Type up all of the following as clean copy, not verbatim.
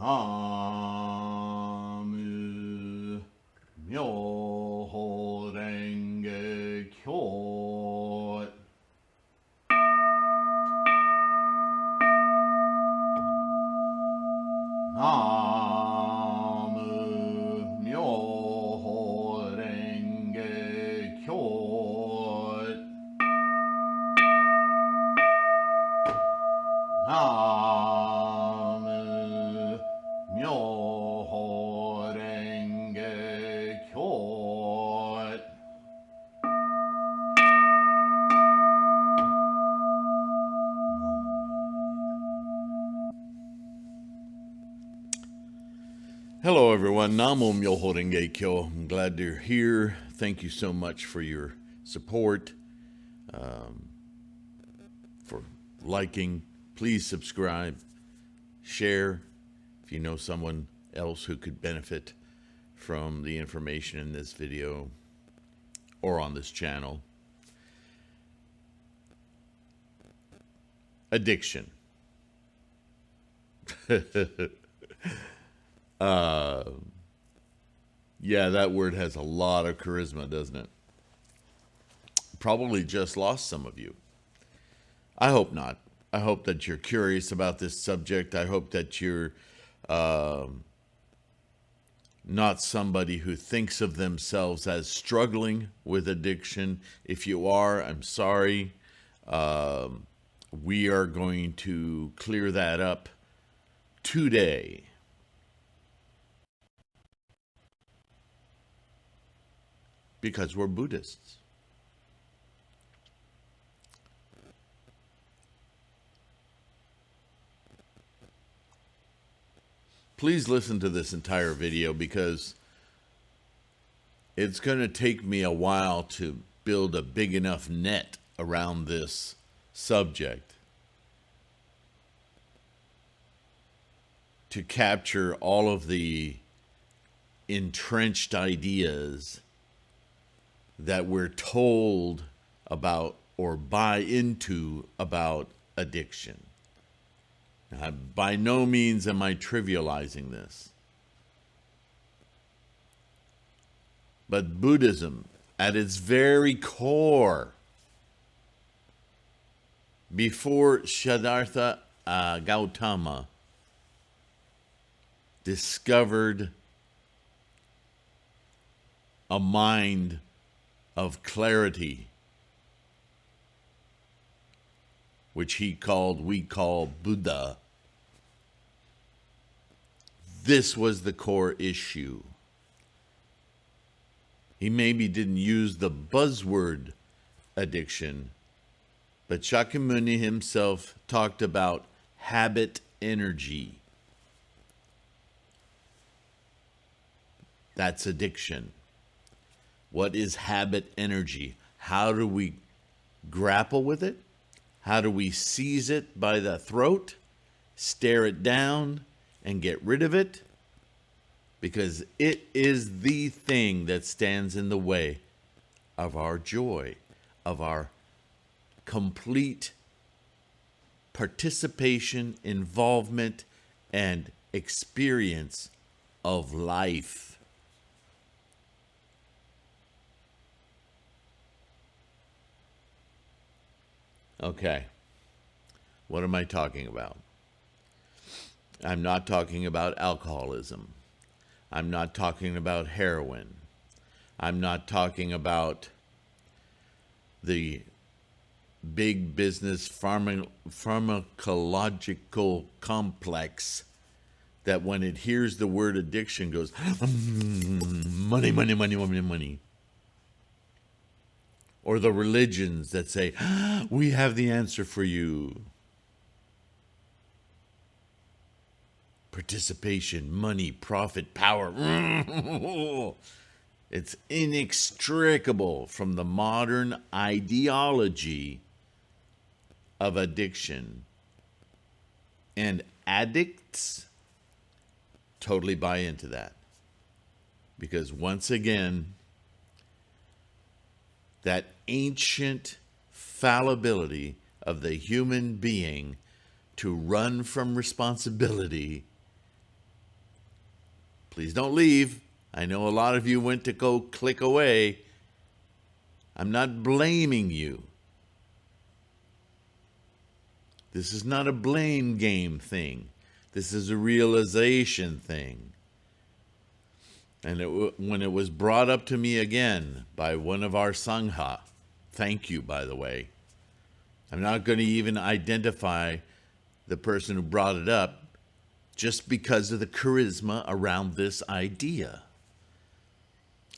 나무 묘호랭개교 나무 묘호랭개교 나무 묘호랭개교 Hello, everyone. Namo Myoho Renge Kyo. I'm glad you're here. Thank you so much for your support, for liking. Please subscribe, share if you know someone else who could benefit from the information in this video or on this channel. Addiction. Yeah, that word has a lot of charisma, doesn't it? Probably just lost some of you. I hope not. I hope that you're curious about this subject. I hope that you're not somebody who thinks of themselves as struggling with addiction. If you are, I'm sorry. We are going to clear that up today. Because we're Buddhists. Please listen to this entire video because it's going to take me a while to build a big enough net around this subject to capture all of the entrenched ideas that we're told about or buy into about addiction. Now, by no means am I trivializing this. But Buddhism, at its very core, before Siddhartha Gautama discovered a mind of clarity, which we call Buddha, this was the core issue. He maybe didn't use the buzzword addiction, but Shakyamuni himself talked about habit energy. That's addiction. What is habit energy? How do we grapple with it? How do we seize it by the throat, stare it down, and get rid of it? Because it is the thing that stands in the way of our joy, of our complete participation, involvement, and experience of life. Okay, what am I talking about? I'm not talking about alcoholism. I'm not talking about heroin. I'm not talking about the big business pharmacological complex that when it hears the word addiction goes, money, money, money, money, money. Or the religions that say, we have the answer for you. Participation, money, profit, power. It's inextricable from the modern ideology of addiction. And addicts totally buy into that. Because once again, that ancient fallibility of the human being to run from responsibility Please don't leave. I know a lot of you went to go click away. I'm not blaming you. This is not a blame game thing. This is a realization thing. And when it was brought up to me again by one of our Sangha, thank you, by the way. I'm not going to even identify the person who brought it up just because of the charisma around this idea.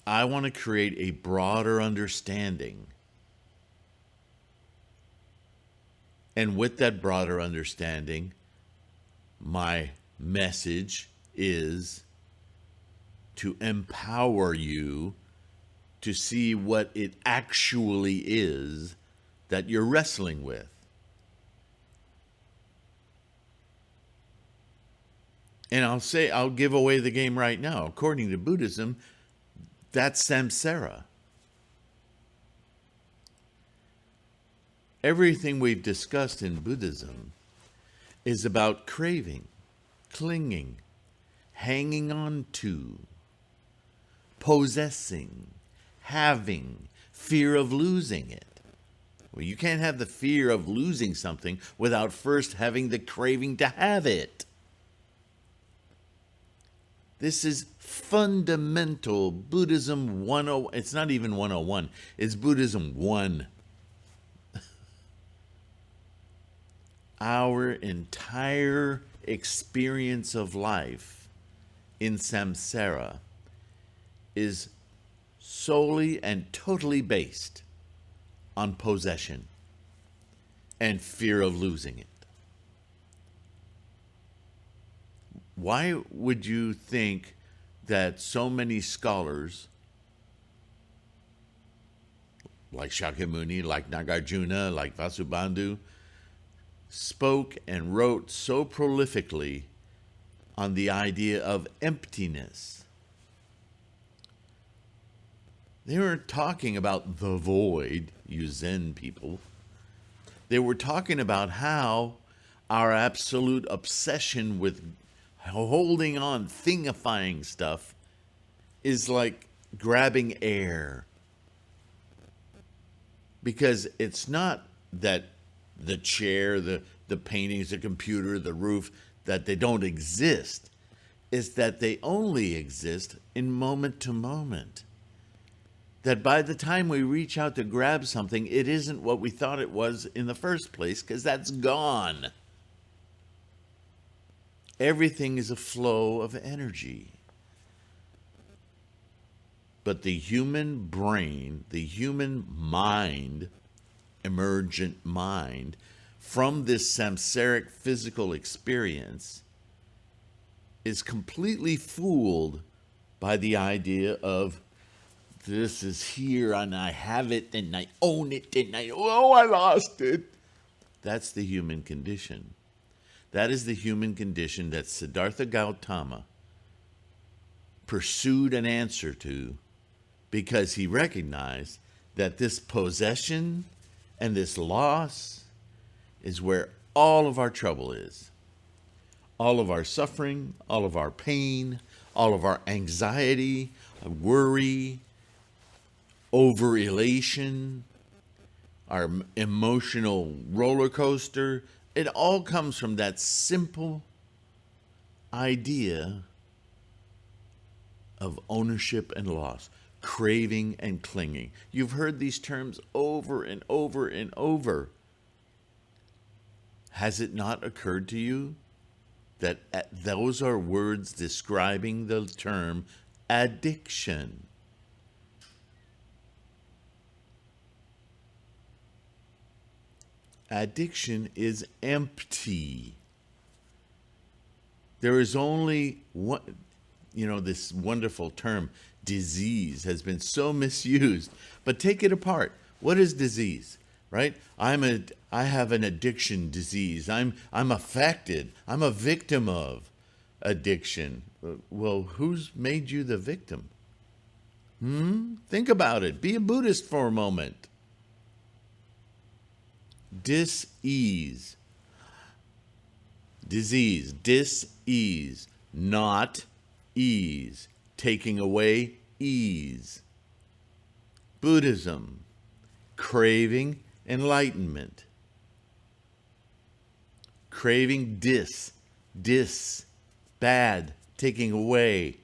I want to create a broader understanding. And with that broader understanding, my message is to empower you to see what it actually is that you're wrestling with. And I'll give away the game right now. According to Buddhism, that's samsara. Everything we've discussed in Buddhism is about craving, clinging, hanging on to, possessing, having, fear of losing it. Well, you can't have the fear of losing something without first having the craving to have it. This is fundamental Buddhism 101. It's not even 101. It's Buddhism 1. Our entire experience of life in samsara is solely and totally based on possession and fear of losing it. Why would you think that so many scholars, like Shakyamuni, like Nagarjuna, like Vasubandhu, spoke and wrote so prolifically on the idea of emptiness? They weren't talking about the void, you Zen people. They were talking about how our absolute obsession with holding on, thingifying stuff is like grabbing air. Because it's not that the chair, the paintings, the computer, the roof, that they don't exist. It's that they only exist in moment to moment. That by the time we reach out to grab something, it isn't what we thought it was in the first place, because that's gone. Everything is a flow of energy. But the human brain, the human mind, emergent mind, from this samsaric physical experience, is completely fooled by the idea of this is here and I have it and I own it and I lost it. That's the human condition. That is the human condition that Siddhartha Gautama pursued an answer to, because he recognized that this possession and this loss is where all of our trouble is. All of our suffering, all of our pain, all of our anxiety, worry, over-elation, our emotional roller coaster, it all comes from that simple idea of ownership and loss, craving and clinging. You've heard these terms over and over and over. Has it not occurred to you that those are words describing the term addiction? Addiction is empty. There is only one, this wonderful term, disease, has been so misused. But take it apart. What is disease, right? I have an addiction disease. I'm affected. I'm a victim of addiction. Well, who's made you the victim? Think about it. Be a Buddhist for a moment. Dis-ease. Disease. Dis-ease. Not ease, taking away ease. Buddhism, craving enlightenment. Craving bad, taking away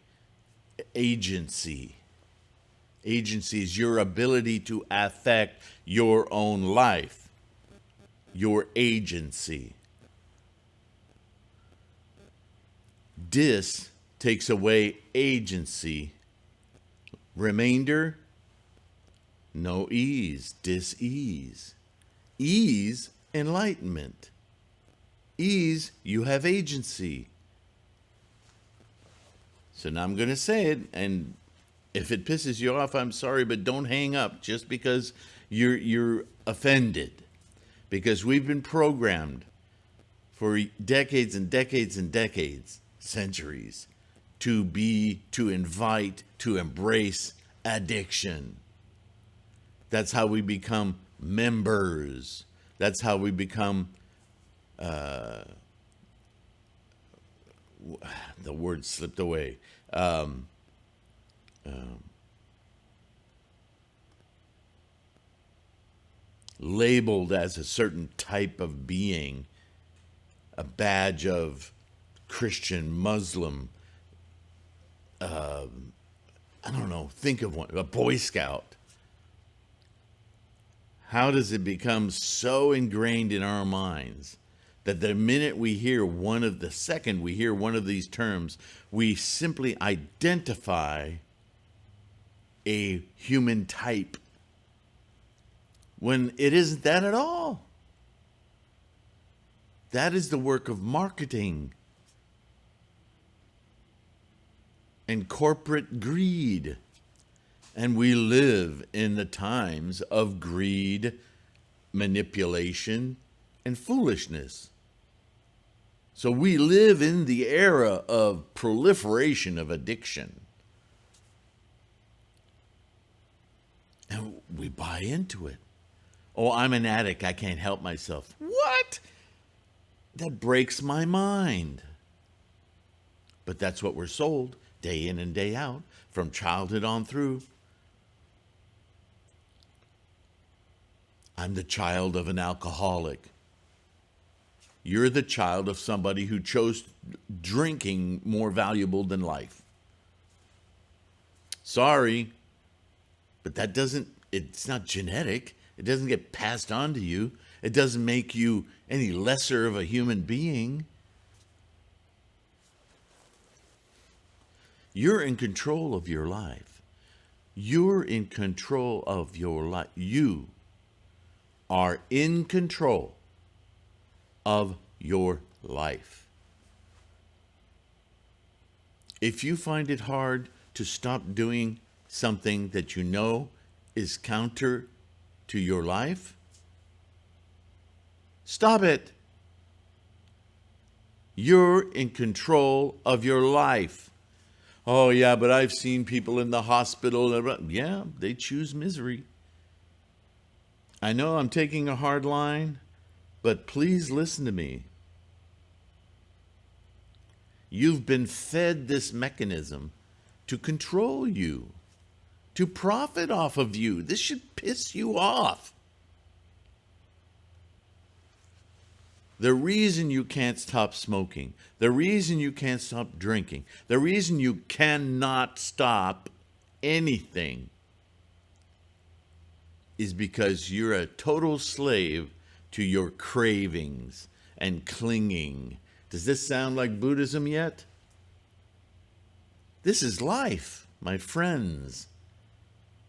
agency. Agency is your ability to affect your own life, your agency. Dis takes away agency. Remainder, no ease, dis-ease. Ease, enlightenment. Ease, you have agency. So now I'm going to say it, and if it pisses you off, I'm sorry, but don't hang up just because you're offended. Because we've been programmed for decades and decades and decades, centuries, to invite, to embrace addiction. That's how we become members. That's how we become, the word slipped away. Labeled as a certain type of being, a badge of Christian, Muslim, I don't know, think of one, a Boy Scout. How does it become so ingrained in our minds that the minute we hear the second we hear one of these terms, we simply identify a human type when it isn't that at all? That is the work of marketing and corporate greed. And we live in the times of greed, manipulation, and foolishness. So we live in the era of proliferation of addiction. And we buy into it. Oh, I'm an addict. I can't help myself. What? That breaks my mind. But that's what we're sold day in and day out, from childhood on through. I'm the child of an alcoholic. You're the child of somebody who chose drinking more valuable than life. Sorry, but it's not genetic. It doesn't get passed on to you. It doesn't make you any lesser of a human being. You're in control of your life. You're in control of your life. You are in control of your life. If you find it hard to stop doing something that you know is counter to your life, stop it. You're in control of your life. Oh, yeah, but I've seen people in the hospital. Yeah, they choose misery. I know I'm taking a hard line, but please listen to me. You've been fed this mechanism to control you, to profit off of you. This should piss you off. The reason you can't stop smoking, the reason you can't stop drinking, the reason you cannot stop anything is because you're a total slave to your cravings and clinging. Does this sound like Buddhism yet? This is life, my friends.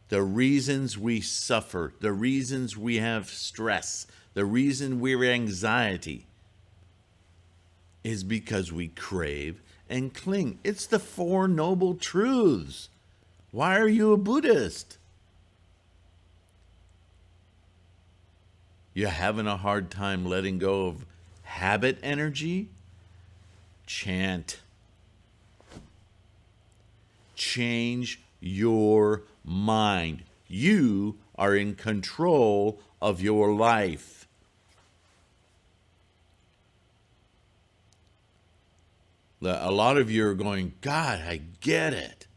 The reasons we suffer, the reasons we have stress, the reason we're anxiety is because we crave and cling. It's the Four Noble Truths. Why are you a Buddhist? You're having a hard time letting go of habit energy? Chant. Change your mind. You are in control of your life. A lot of you are going, God, I get it.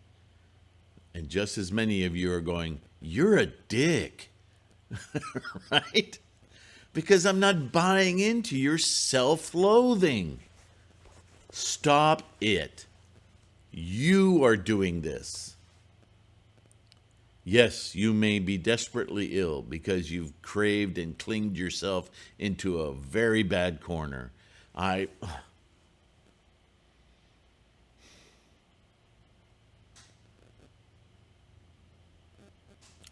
And just as many of you are going, you're a dick. Right? Because I'm not buying into your self-loathing. Stop it. You are doing this. Yes, you may be desperately ill because you've craved and clinged yourself into a very bad corner. I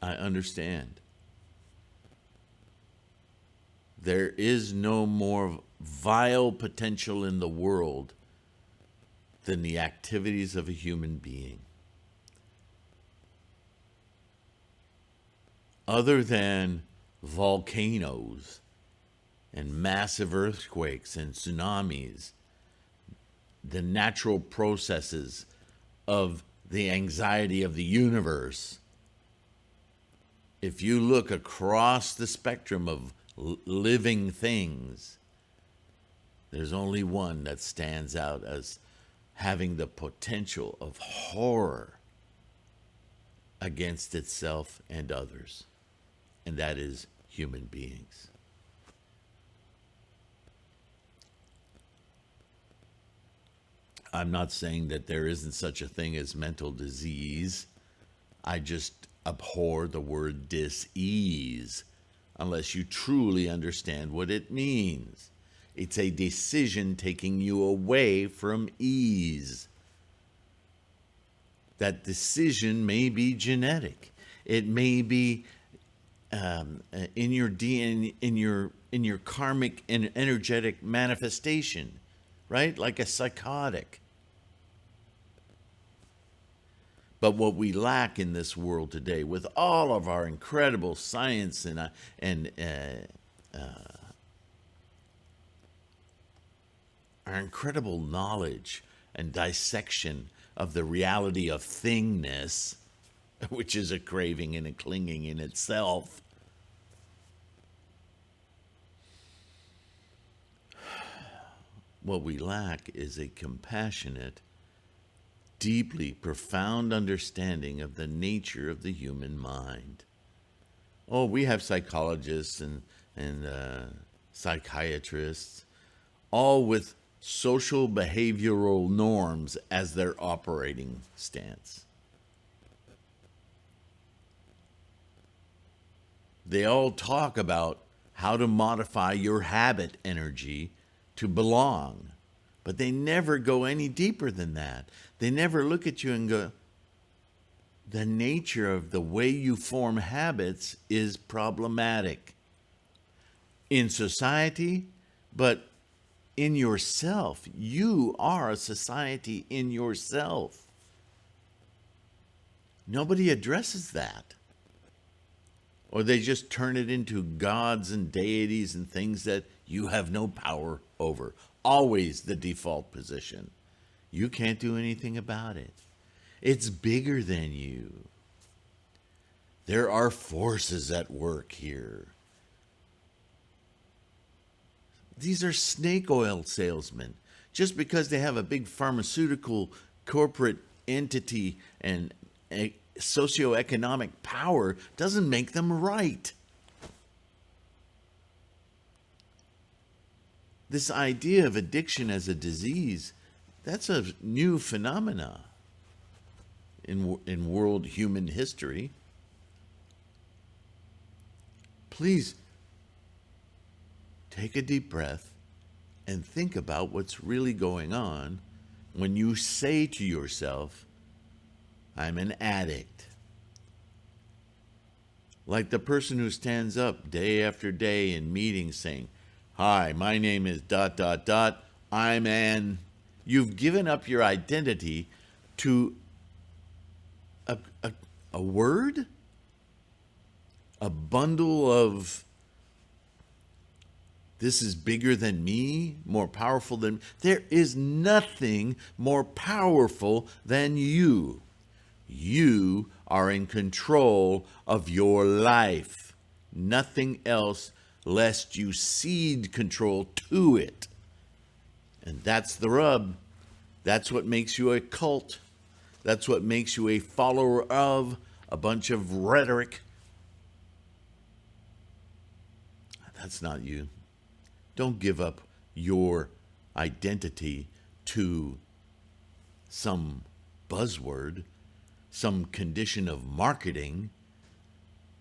understand. There is no more vile potential in the world than the activities of a human being. Other than volcanoes and massive earthquakes and tsunamis, the natural processes of the anxiety of the universe, if you look across the spectrum of living things, there's only one that stands out as having the potential of horror against itself and others, and that is human beings. I'm not saying that there isn't such a thing as mental disease. I just abhor the word dis-ease unless you truly understand what it means. It's a decision taking you away from ease. That decision may be genetic. It may be in your DNA, in your karmic and energetic manifestation, right? Like a psychotic. But what we lack in this world today, with all of our incredible science and our incredible knowledge and dissection of the reality of thingness, which is a craving and a clinging in itself, what we lack is a compassionate, deeply profound understanding of the nature of the human mind. Oh, we have psychologists and psychiatrists, all with social behavioral norms as their operating stance. They all talk about how to modify your habit energy to belong, but they never go any deeper than that. They never look at you and go, the nature of the way you form habits is problematic in society, but in yourself. You are a society in yourself. Nobody addresses that. Or they just turn it into gods and deities and things that you have no power over. Always the default position. You can't do anything about it. It's bigger than you. There are forces at work here. These are snake oil salesmen. Just because they have a big pharmaceutical corporate entity and a socioeconomic power doesn't make them right. This idea of addiction as a disease, that's a new phenomena in world human history. Please take a deep breath and think about what's really going on when you say to yourself, I'm an addict. Like the person who stands up day after day in meetings saying, hi, my name is ... I'm an... You've given up your identity to a word? A bundle of this is bigger than me, more powerful than... There is nothing more powerful than you. You are in control of your life. Nothing else, lest you cede control to it. And that's the rub. That's what makes you a cult. That's what makes you a follower of a bunch of rhetoric. That's not you. Don't give up your identity to some buzzword, some condition of marketing,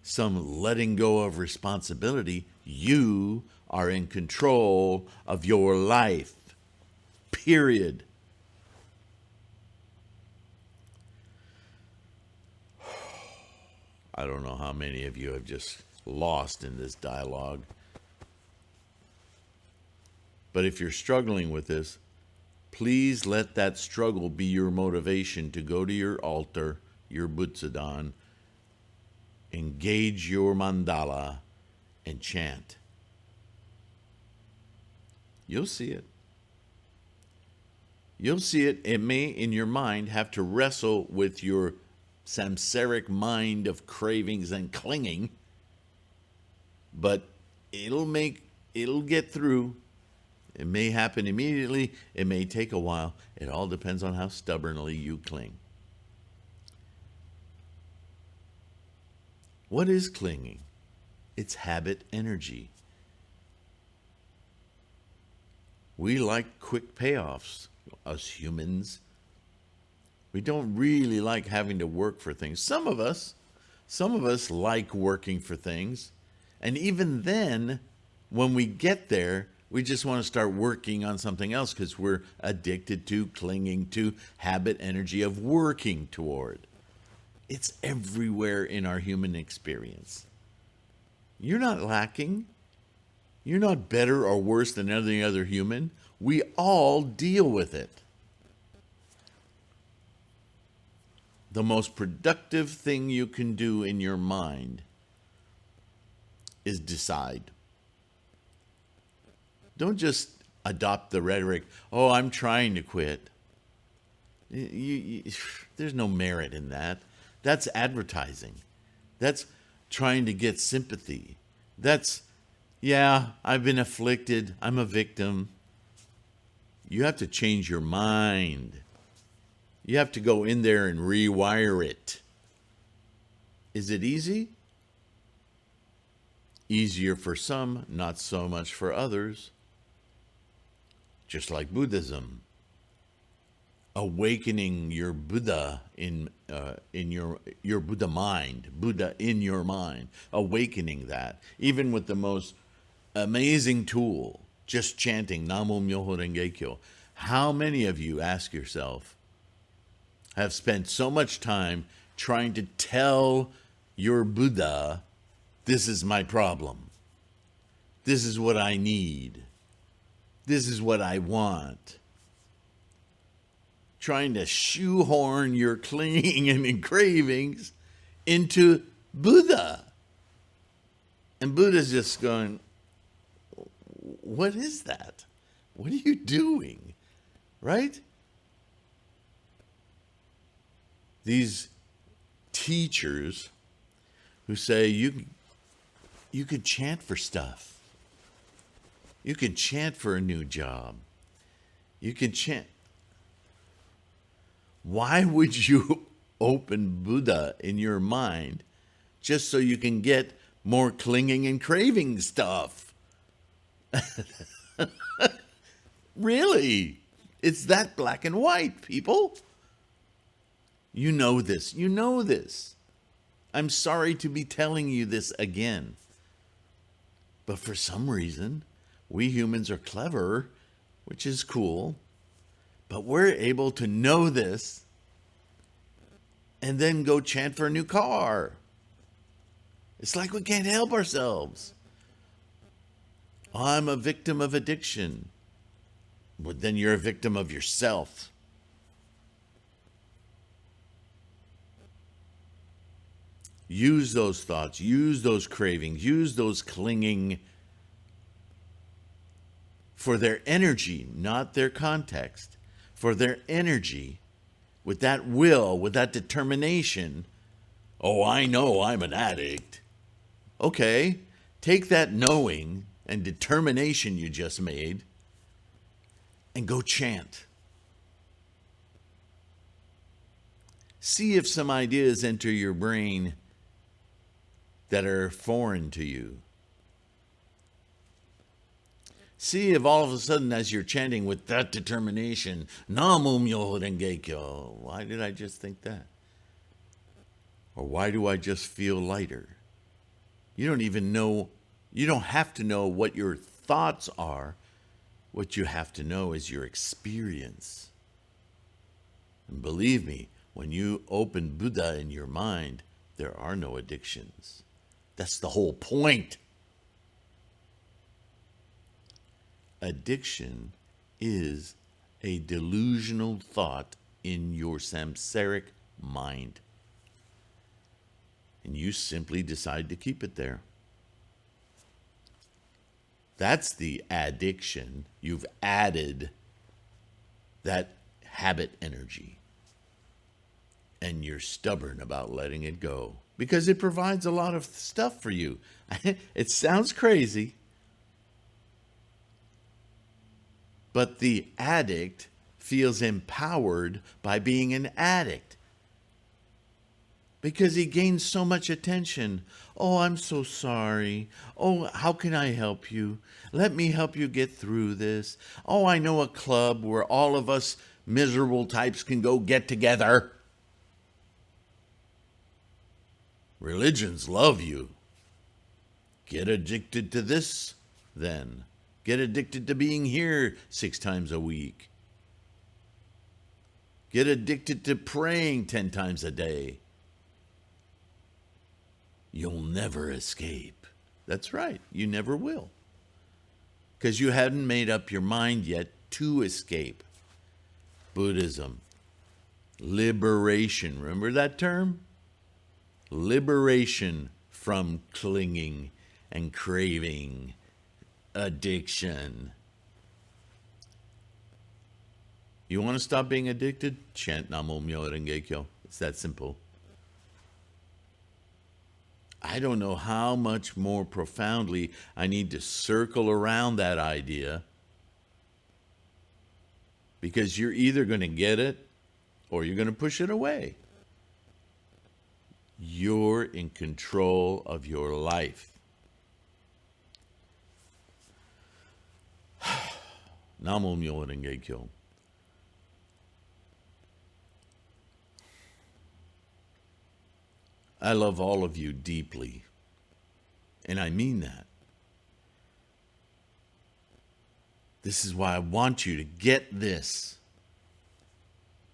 some letting go of responsibility. You are in control of your life. Period. I don't know how many of you have just lost in this dialogue. But if you're struggling with this, please let that struggle be your motivation to go to your altar, your Butsudan, engage your mandala, and chant. You'll see it. You'll see it. It may, in your mind, have to wrestle with your samsaric mind of cravings and clinging, but it'll get through. It may happen immediately. It may take a while. It all depends on how stubbornly you cling. What is clinging? It's habit energy. We like quick payoffs, us humans. We don't really like having to work for things. Some of us like working for things. And even then, when we get there, we just want to start working on something else because we're addicted to, clinging to habit energy of working toward. It's everywhere in our human experience. You're not lacking. You're not better or worse than any other human. We all deal with it. The most productive thing you can do in your mind is decide. Don't just adopt the rhetoric, oh, I'm trying to quit. There's no merit in that. That's advertising. That's trying to get sympathy. That's, yeah, I've been afflicted. I'm a victim. You have to change your mind. You have to go in there and rewire it. Is it easy? Easier for some, not so much for others. Just like Buddhism. Awakening your Buddha in your Buddha mind, Buddha in your mind, awakening that, even with the most amazing tool, just chanting Namo Myoho Renge Kyo. How many of you, ask yourself, have spent so much time trying to tell your Buddha, this is my problem, this is what I need, this is what I want? Trying to shoehorn your clinging and cravings into Buddha. And Buddha's just going, what is that? What are you doing? Right? These teachers who say you could chant for stuff. You can chant for a new job. You can chant. Why would you open Buddha in your mind just so you can get more clinging and craving stuff? Really? It's that black and white, people. You know this. You know this. I'm sorry to be telling you this again. But for some reason, we humans are clever, which is cool. But we're able to know this and then go chant for a new car. It's like we can't help ourselves. I'm a victim of addiction. But then you're a victim of yourself. Use those thoughts, use those cravings, use those clinging for their energy, not their context. For their energy, with that will, with that determination. Oh, I know I'm an addict. Okay, take that knowing and determination you just made and go chant. See if some ideas enter your brain that are foreign to you. See if all of a sudden, as you're chanting with that determination, Namu Myoho Renge Kyo, why did I just think that? Or why do I just feel lighter? You don't even know, you don't have to know what your thoughts are. What you have to know is your experience. And believe me, when you open Buddha in your mind, there are no addictions. That's the whole point. Addiction is a delusional thought in your samsaric mind. And you simply decide to keep it there. That's the addiction. You've added that habit energy. And you're stubborn about letting it go because it provides a lot of stuff for you. It sounds crazy, but the addict feels empowered by being an addict because he gains so much attention. Oh, I'm so sorry. Oh, how can I help you? Let me help you get through this. Oh, I know a club where all of us miserable types can go get together. Religions love you. Get addicted to this, then. Get addicted to being here 6 times a week. Get addicted to praying 10 times a day. You'll never escape. That's right, you never will. Because you hadn't made up your mind yet to escape. Buddhism. Liberation. Remember that term? Liberation from clinging and craving, addiction. You want to stop being addicted? Chant Namo Myoho Renge Kyo. It's that simple. I don't know how much more profoundly I need to circle around that idea, because you're either going to get it or you're going to push it away. You're in control of your life. Namo Myoho Renge Kyo. I love all of you deeply, and I mean that. This is why I want you to get this.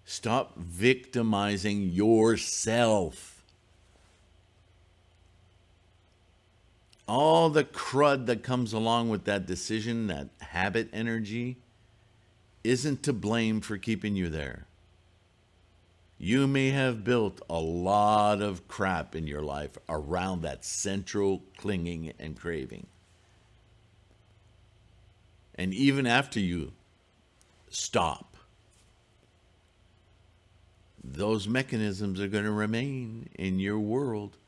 Stop victimizing yourself. All the crud that comes along with that decision, that habit energy, isn't to blame for keeping you there. You may have built a lot of crap in your life around that central clinging and craving. And even after you stop, those mechanisms are going to remain in your world.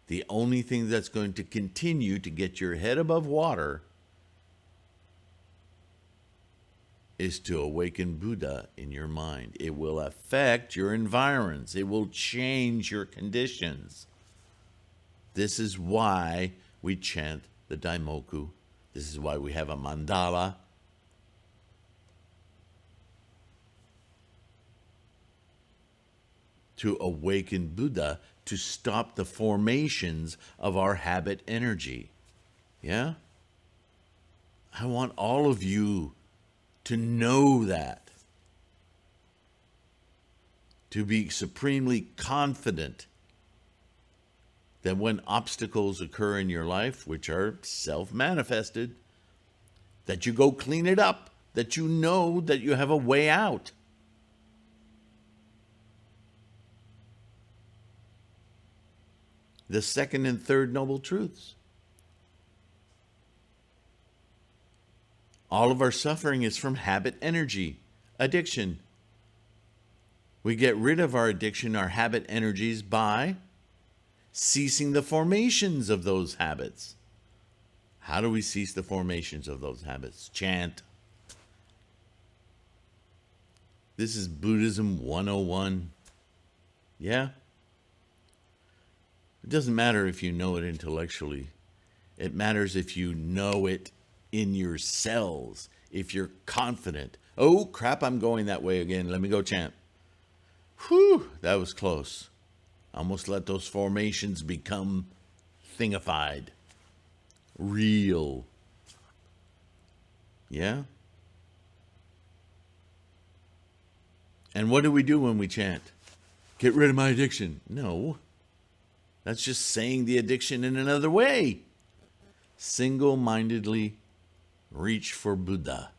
The only thing that's going to continue to get your head above water is to awaken Buddha in your mind. It will affect your environs. It will change your conditions. This is why we chant the Daimoku. This is why we have a mandala. To awaken Buddha, to stop the formations of our habit energy. Yeah? I want all of you to know that. To be supremely confident that when obstacles occur in your life, which are self-manifested, that you go clean it up, that you know that you have a way out. The second and third noble truths. All of our suffering is from habit energy, addiction. We get rid of our addiction, our habit energies, by ceasing the formations of those habits. How do we cease the formations of those habits? Chant. This is Buddhism 101. Yeah? It doesn't matter if you know it intellectually. It matters if you know it in your cells, if you're confident. Oh, crap, I'm going that way again. Let me go chant. Whew, that was close. Almost let those formations become thingified, real. Yeah? And what do we do when we chant? Get rid of my addiction. No. That's just saying the addiction in another way. Single-mindedly reach for Buddha.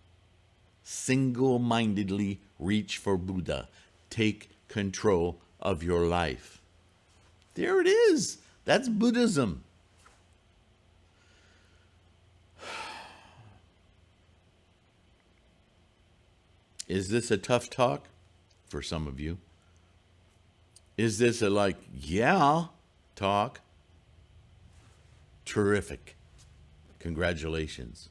Single-mindedly reach for Buddha. Take control of your life. There it is. That's Buddhism. Is this a tough talk for some of you? Is this a like, yeah, talk? Terrific. Congratulations.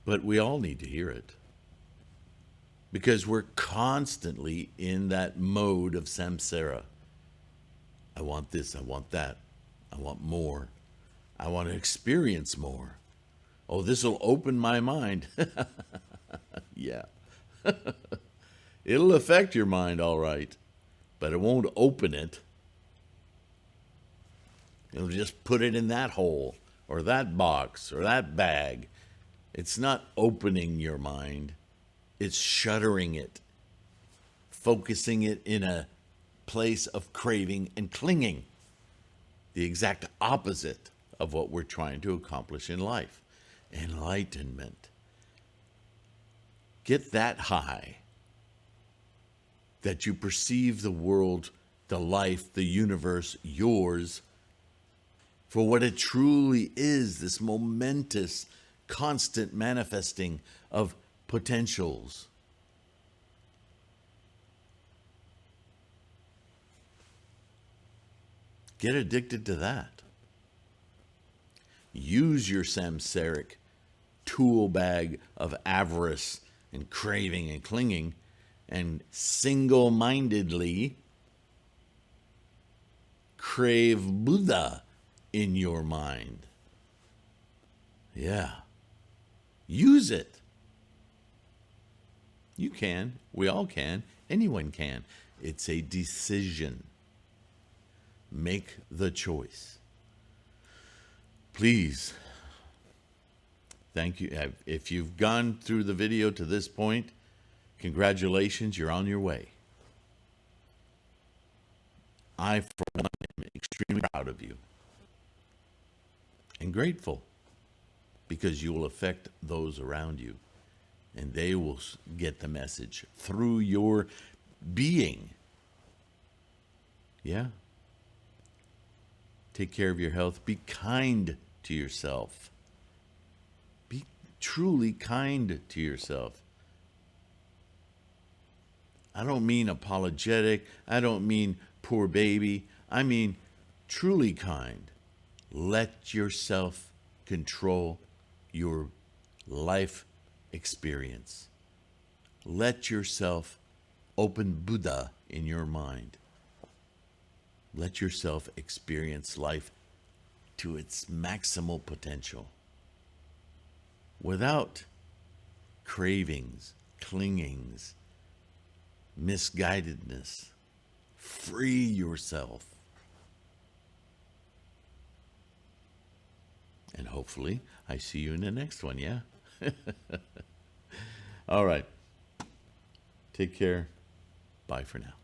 But we all need to hear it. Because we're constantly in that mode of samsara. I want this, I want that, I want more. I want to experience more. Oh, this will open my mind. Yeah. It'll affect your mind, all right, but it won't open it. It'll just put it in that hole or that box or that bag. It's not opening your mind. It's shuttering it, focusing it in a place of craving and clinging, the exact opposite of what we're trying to accomplish in life. Enlightenment. Get that high that you perceive the world, the life, the universe, yours, for what it truly is, this momentous, constant manifesting of potentials. Get addicted to that. Use your samsaric tool bag of avarice and craving and clinging and single-mindedly crave Buddha in your mind. Yeah. Use it. You can. We all can. Anyone can. It's a decision. Make the choice. Please. Thank you. If you've gone through the video to this point, congratulations, you're on your way. I, for one, am extremely proud of you and grateful because you will affect those around you and they will get the message through your being. Yeah. Take care of your health. Be kind to yourself. Be truly kind to yourself. I don't mean apologetic. I don't mean poor baby. I mean truly kind. Let yourself control your life experience. Let yourself open Buddha in your mind. Let yourself experience life to its maximal potential without cravings, clingings, misguidedness. Free yourself. And hopefully I see you in the next one, yeah? All right. Take care. Bye for now.